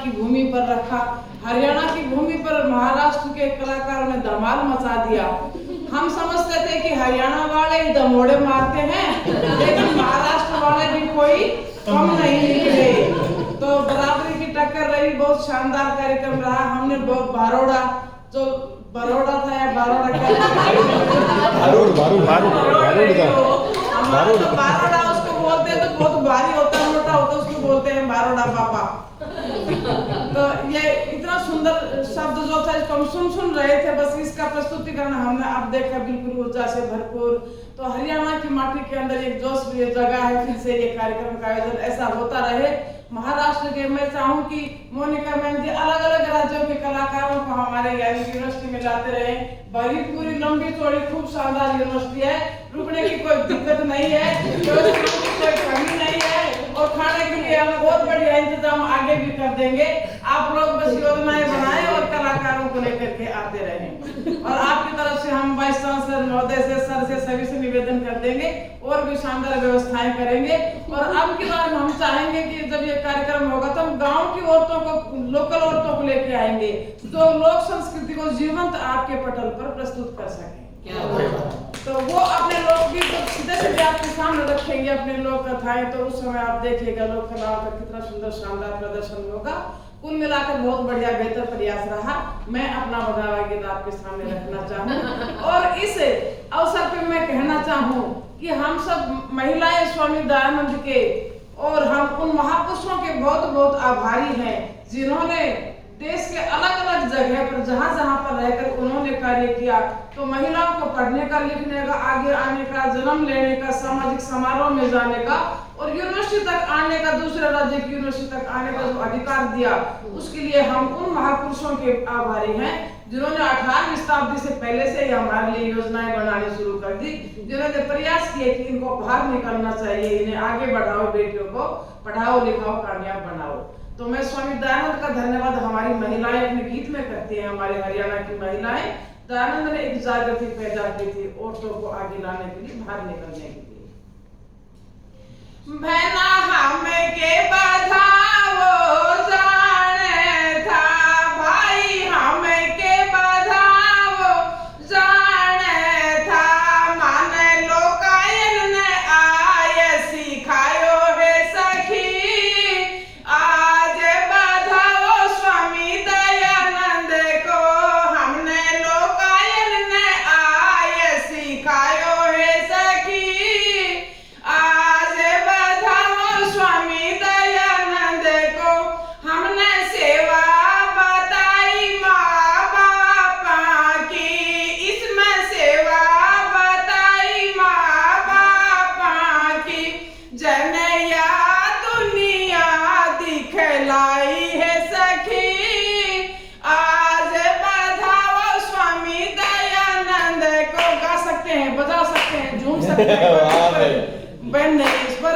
की भूमि पर रखा। हरियाणा की भूमि पर महाराष्ट्र के कलाकारों ने धमाल मचा दिया। हम समझते थे कि हरियाणा वाले दमोड़े मारते हैं, लेकिन महाराष्ट्र वाले भी कोई कम नहीं निकले। तो बराबरी की टक्कर रही, बहुत शानदार कार्यक्रम रहा। हमने बहुत बरोड़ा था या बारोड़ा बारोड़ा उसको बोलते हैं, तो बहुत भारी होता है, मोटा होता है, उसको बोलते हैं बारोड़ा पापा। तो ये इतना सुंदर शब्द जो था इसको हम सुन रहे थे, बस इसका प्रस्तुतिकरण हमने अब देखा, बिल्कुल ऊर्जा से भरपूर। तो हरियाणा की माटी के अंदर एक जोश भी जगह है, फिर से ये कार्यक्रम का आयोजन ऐसा होता रहे। महाराष्ट्र के मैं चाहूँ कि मोनिका मैम जी अलग अलग राज्यों के कलाकारों को हमारे यूनिवर्सिटी में लाते रहे। बड़ी पूरी लंबी चौड़ी खूब शानदार यूनिवर्सिटी है, रुकने की कोई दिक्कत नहीं है, कोई कमी नहीं है, और खाने के लिए हम बहुत बढ़िया इंतजाम आगे भी कर देंगे। आप लोग बस योजनाएं बनाएं और कलाकारों को लेकर के आते रहें। और आपकी तरफ से हम वाइस चांसलर महोदय से, सर से, सभी से निवेदन कर देंगे और भी शानदार व्यवस्थाएं करेंगे। और अब की बार हम चाहेंगे कि जब ये कार्यक्रम होगा तो हम गाँव की औरतों को, लोकल औरतों को लेके आएंगे, जो लोक संस्कृति को जीवंत आपके पटल पर प्रस्तुत कर सकें। तो वो अपने लोकगीत सीधे सीधे आपके सामने रखेंगे, अपने लोक कथाएं। तो उस समय आप देखिएगा लोक कलाओं का कितना सुंदर शानदार प्रदर्शन होगा। कुल मिलाकर बहुत बढ़िया बेहतर प्रयास रहा। मैं अपना बधावा गीत आपके सामने रखना चाहूँ और इस अवसर पे मैं कहना चाहूँ कि हम सब महिलाएं स्वामी दयानंद के और हम उन महापुरुषों के बहुत बहुत आभारी हैं, जिन्होंने देश के अलग अलग जगह पर जहाँ जहाँ पर रहकर उन्होंने कार्य किया। तो महिलाओं को पढ़ने का, लिखने का, आगे आने का, जन्म लेने का, सामाजिक समारोह में जाने का और यूनिवर्सिटी तक आने का, दूसरे राज्य की यूनिवर्सिटी तक आने का जो अधिकार दिया, उसके लिए हम उन महापुरुषों के आभारी हैं, जिन्होंने 18वीं शताब्दी से पहले से ही हमारे लिए योजनाएं बनानी शुरू कर दी, जिन्होंने प्रयास किए कि इनको बाहर निकलना चाहिए, इन्हें आगे बढ़ाओ, बेटियों को पढ़ाओ लिखाओ, कामयाब बनाओ। तो मैं स्वामी दयानंद का धन्यवाद हमारी महिलाएं अपने गीत में करती हैं। हमारे हरियाणा की महिलाएं, दयानंद ने एक जागृति पैदा की थी औरतों को आगे लाने के लिए, बाहर निकलने के लिए। बहना हमें के बधाओ जाने था, भाई हमें के बधाओ जाने था, माने लोकायन ने आए सिखायो है सखी, आज बधाओ स्वामी दयानंद को, हमने लोकायन ने आए सिखायो है सखी, आज बधाओ स्वामी दयानंद को, हमने सेवा बताई माँ बापा की, इसमें सेवा बताई माँ बापा की, जनया दुनिया दिखलाई है सखी, आज बधाओ स्वामी दयानंद को। गा सकते हैं, बजा सकते हैं, झूम सकते हैं, बहन ने इस पर